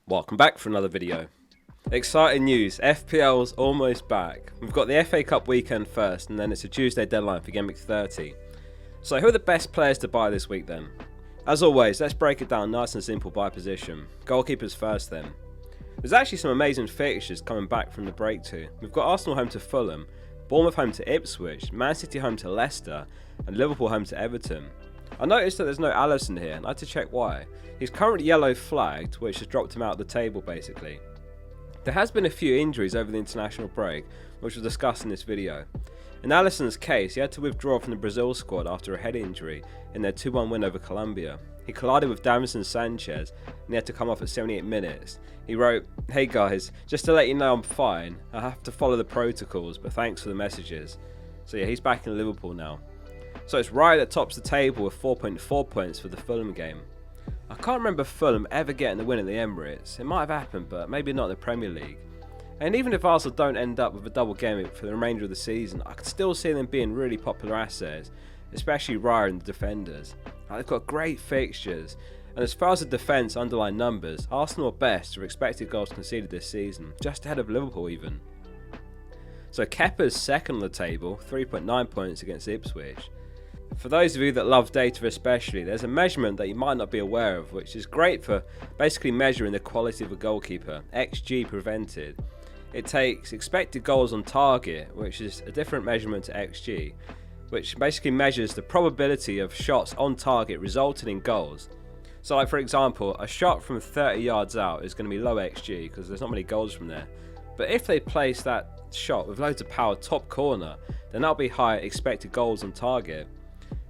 Welcome back for another video. Exciting news, FPL's almost back. We've got the FA Cup weekend first, and then it's a Tuesday deadline for Gameweek 30. So who are the best players to buy this week then? As always, let's break it down nice and simple by position. Goalkeepers first then. There's actually some amazing fixtures coming back from the break too. We've got Arsenal home to Fulham, Bournemouth home to Ipswich, Man City home to Leicester, and Liverpool home to Everton. I noticed that there's no Alisson here, and I had to check why. He's currently yellow flagged, which has dropped him out of the table basically. There has been a few injuries over the international break, which we'll discuss in this video. In Alisson's case, he had to withdraw from the Brazil squad after a head injury in their 2-1 win over Colombia. He collided with Davinson Sanchez and he had to come off at 78 minutes. He wrote, "Hey guys, just to let you know I'm fine. I have to follow the protocols, but thanks for the messages." So yeah, he's back in Liverpool now. So it's Raya that tops the table with 4.4 points for the Fulham game. I can't remember Fulham ever getting the win at the Emirates. It might have happened, but maybe not in the Premier League. And even if Arsenal don't end up with a double game week for the remainder of the season, I could still see them being really popular assets, especially Raya and the defenders. They've got great fixtures, and as far as the defence underlying numbers, Arsenal are best for expected goals conceded this season, just ahead of Liverpool even. So Kepa's second on the table, 3.9 points against Ipswich. For those of you that love data especially, there's a measurement that you might not be aware of, which is great for basically measuring the quality of a goalkeeper, XG prevented. It takes expected goals on target, which is a different measurement to XG, which basically measures the probability of shots on target resulting in goals. So like for example, a shot from 30 yards out is going to be low XG because there's not many goals from there. But if they place that shot with loads of power top corner, then that'll be higher expected goals on target.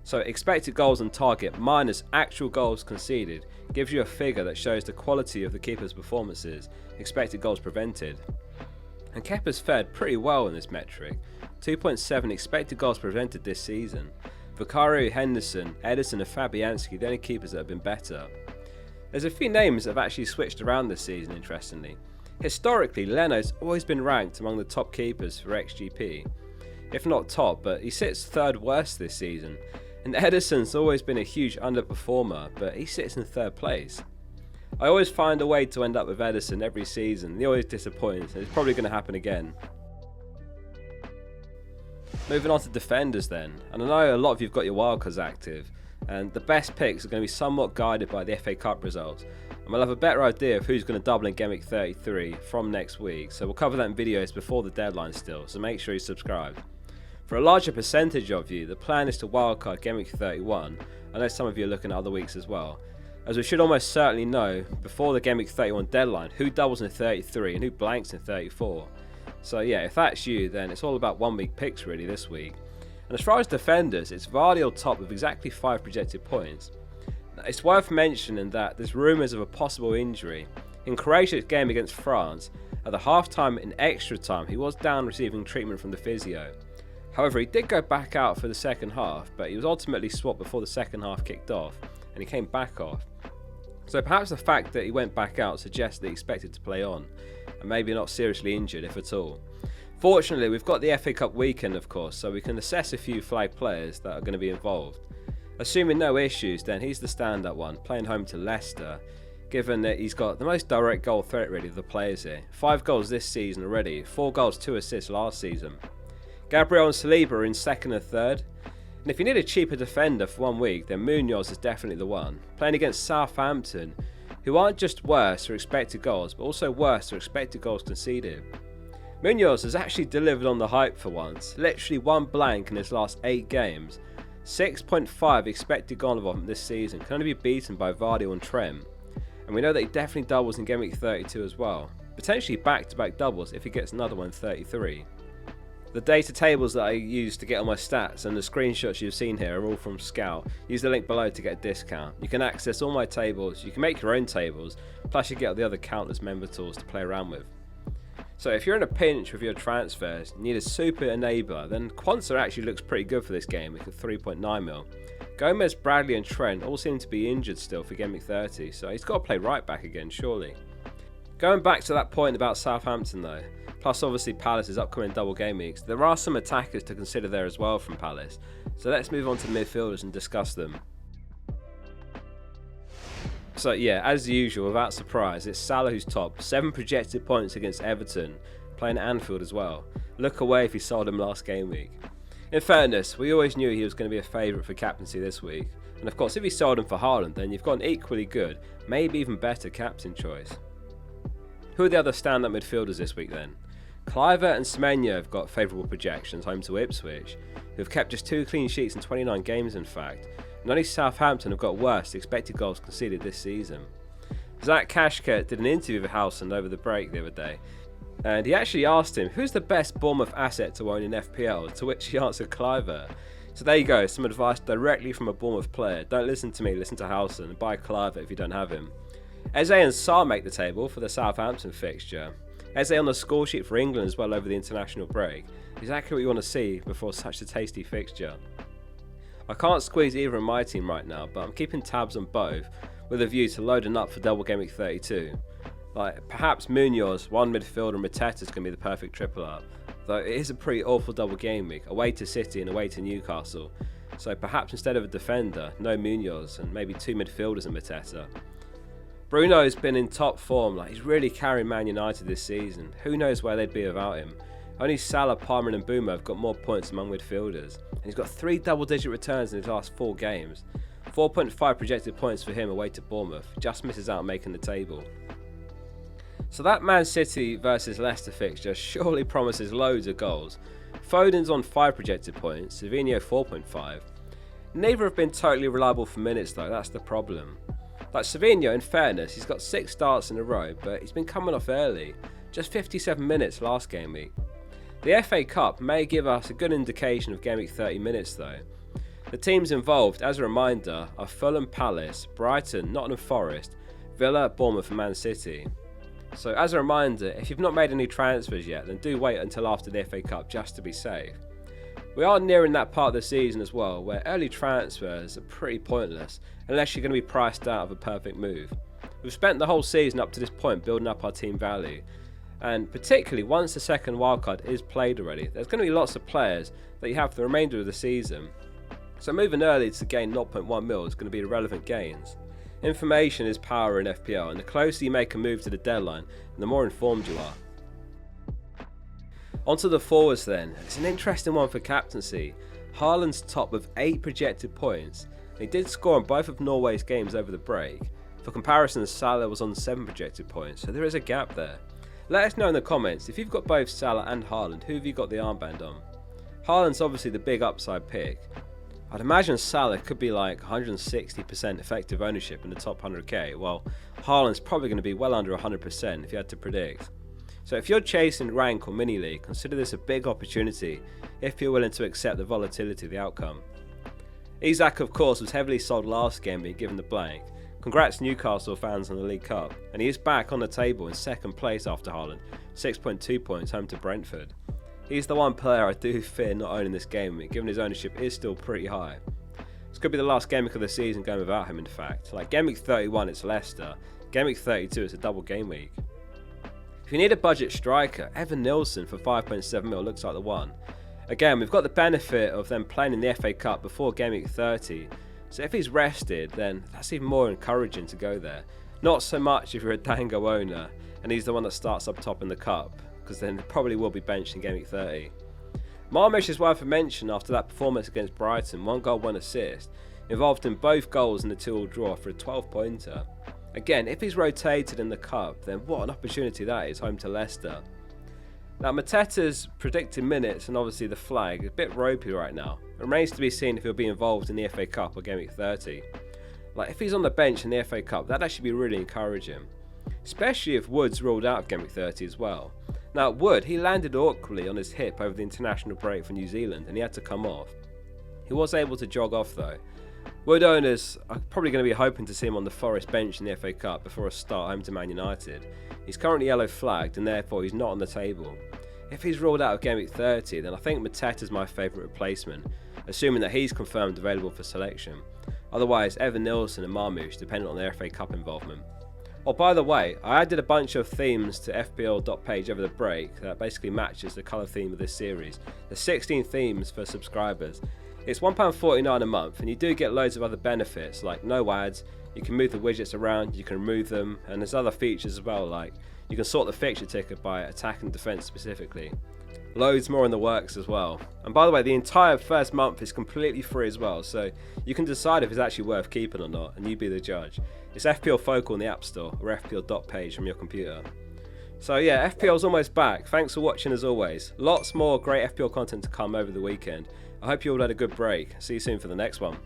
So expected goals on target minus actual goals conceded gives you a figure that shows the quality of the keeper's performances, expected goals prevented. And Kepa's fared pretty well in this metric, 2.7 expected goals prevented this season. Vicario, Henderson, Edison and Fabianski, the only keepers that have been better. There's a few names that have actually switched around this season interestingly. Historically, Leno's always been ranked among the top keepers for XGP. If not top, but he sits third worst this season. And Edison's always been a huge underperformer, but he sits in third place. I always find a way to end up with Edison every season. He always disappoints, and it's probably going to happen again. Moving on to defenders then, and I know a lot of you've got your wildcards active, and the best picks are going to be somewhat guided by the FA Cup results. And we'll have a better idea of who's going to double in Gameweek 33 from next week, so we'll cover that in videos before the deadline still, so make sure you subscribe. For a larger percentage of you, the plan is to wildcard Gameweek 31. I know some of you are looking at other weeks as well, as we should almost certainly know before the Gameweek 31 deadline who doubles in 33 and who blanks in 34. So yeah, if that's you, then it's all about 1 week picks really this week. And as far as defenders, it's Vardy on top with exactly 5 projected points. It's worth mentioning that there's rumours of a possible injury. In Croatia's game against France, at the half-time and extra time, he was down receiving treatment from the physio. However, he did go back out for the second half, but he was ultimately swapped before the second half kicked off, and he came back off. So perhaps the fact that he went back out suggests that he expected to play on, and maybe not seriously injured if at all. Fortunately, we've got the FA Cup weekend of course, so we can assess a few flag players that are going to be involved. Assuming no issues, then he's the stand-up one, playing home to Leicester, given that he's got the most direct goal threat really of the players here. 5 goals this season already, 4 goals, 2 assists last season. Gabriel and Saliba are in second and third. And if you need a cheaper defender for 1 week, then Munoz is definitely the one. Playing against Southampton, who aren't just worse for expected goals, but also worse for expected goals conceded. Munoz has actually delivered on the hype for once, literally 1 blank in his last 8 games. 6.5 expected goal involvement this season, can only be beaten by Vardy and Trent. And we know that he definitely doubles in Gameweek 32 as well. Potentially back-to-back doubles if he gets another one in 33. The data tables that I use to get all my stats and the screenshots you've seen here are all from Scout. Use the link below to get a discount. You can access all my tables, you can make your own tables, plus you get the other countless member tools to play around with. So if you're in a pinch with your transfers, you need a super enabler, then Quansah actually looks pretty good for this game with a 3.9 mil. Gomez, Bradley and Trent all seem to be injured still for Gameweek 30, so he's got to play right back again surely. Going back to that point about Southampton though, plus obviously Palace's upcoming double game weeks, there are some attackers to consider there as well from Palace, so let's move on to midfielders and discuss them. So yeah, as usual, without surprise, it's Salah who's top, 7 projected points against Everton, playing at Anfield as well. Look away if you sold him last game week. In fairness, we always knew he was going to be a favourite for captaincy this week, and of course if you sold him for Haaland, then you've got an equally good, maybe even better captain choice. Who are the other stand-up midfielders this week then? Kluivert and Semenyo have got favourable projections home to Ipswich, who have kept just 2 clean sheets in 29 games in fact, and only Southampton have got worse expected goals conceded this season. Zach Kashket did an interview with Howson over the break the other day, and he actually asked him who's the best Bournemouth asset to own in FPL, to which he answered Kluivert. So there you go, some advice directly from a Bournemouth player. Don't listen to me, listen to Howson, and buy Kluivert if you don't have him. Eze and Sarr make the table for the Southampton fixture. Eze on the score sheet for England as well over the international break. Exactly what you want to see before such a tasty fixture. I can't squeeze either in my team right now, but I'm keeping tabs on both with a view to loading up for double game week 32. Like, perhaps Munoz, one midfielder and Mateta is going to be the perfect triple up, though it is a pretty awful double game week, away to City and away to Newcastle, so perhaps instead of a defender, no Munoz and maybe 2 midfielders and Mateta. Bruno's been in top form, like he's really carrying Man United this season. Who knows where they'd be without him. Only Salah, Palmer and Mbeumo have got more points among midfielders, and he's got 3 double-digit returns in his last 4 games. 4.5 projected points for him away to Bournemouth, just misses out on making the table. So that Man City versus Leicester fixture surely promises loads of goals. Foden's on 5 projected points, Savinho 4.5. Neither have been totally reliable for minutes though, that's the problem. Like Savinho, in fairness, he's got 6 starts in a row, but he's been coming off early, just 57 minutes last game week. The FA Cup may give us a good indication of game week 30 minutes though. The teams involved, as a reminder, are Fulham, Palace, Brighton, Nottingham Forest, Villa, Bournemouth and Man City. So as a reminder, if you've not made any transfers yet, then do wait until after the FA Cup just to be safe. We are nearing that part of the season as well, where early transfers are pretty pointless unless you're going to be priced out of a perfect move. We've spent the whole season up to this point building up our team value, and particularly once the second wildcard is played already, there's going to be lots of players that you have for the remainder of the season. So moving early to gain 0.1 mil is going to be irrelevant gains. Information is power in FPL, and the closer you make a move to the deadline, the more informed you are. Onto the forwards then. It's an interesting one for captaincy. Haaland's top with 8 projected points. He did score on both of Norway's games over the break. For comparison, Salah was on 7 projected points, so there is a gap there. Let us know in the comments, if you've got both Salah and Haaland, who have you got the armband on? Haaland's obviously the big upside pick. I'd imagine Salah could be like 160% effective ownership in the top 100k, while Haaland's probably going to be well under 100% if you had to predict. So if you're chasing rank or mini league, consider this a big opportunity if you're willing to accept the volatility of the outcome. Isak of course was heavily sold last game being given the blank. Congrats Newcastle fans on the League Cup, and he is back on the table in second place after Haaland, 6.2 points home to Brentford. He's the one player I do fear not owning this game, given his ownership is still pretty high. This could be the last game week of the season going without him in fact. Like game week 31 it's Leicester, game week 32 it's a double game week. If you need a budget striker, Evan Nilsson for 5.7 mil looks like the one. Again, we've got the benefit of them playing in the FA Cup before game week 30, so if he's rested then that's even more encouraging to go there. Not so much if you're a Dango owner and he's the one that starts up top in the cup, because then probably will be benched in game week 30. Marmish is worth a mention after that performance against Brighton, 1 goal 1 assist, involved in both goals in the 2-all draw for a 12-pointer. Again, if he's rotated in the cup, then what an opportunity that is home to Leicester. Now Mateta's predicted minutes and obviously the flag is a bit ropey right now. It remains to be seen if he'll be involved in the FA Cup or game week 30. Like if he's on the bench in the FA Cup, that'd actually be really encouraging. Especially if Wood's ruled out of game week 30 as well. Now Wood, he landed awkwardly on his hip over the international break for New Zealand and he had to come off. He was able to jog off though. Wood owners are probably going to be hoping to see him on the Forest bench in the FA Cup before a start home to Man United. He's currently yellow flagged and therefore he's not on the table. If he's ruled out of game week 30 then I think Mateta's my favourite replacement, assuming that he's confirmed available for selection. Otherwise Evan Nilsson and Marmoush dependent on their FA Cup involvement. Oh, by the way, I added a bunch of themes to FPL.page over the break that basically matches the colour theme of this series. There's 16 themes for subscribers. It's £1.49 a month and you do get loads of other benefits like no ads, You can move the widgets around, you can remove them, and there's other features as well, like you can sort the fixture ticker by attack and defense specifically. Loads more in the works as well. And by the way, the entire first month is completely free as well, so you can decide if it's actually worth keeping or not, and you be the judge. It's FPL Focal in the App Store, or FPL.page from your computer. So yeah, FPL's almost back. Thanks for watching as always. Lots more great FPL content to come over the weekend. I hope you all had a good break. See you soon for the next one.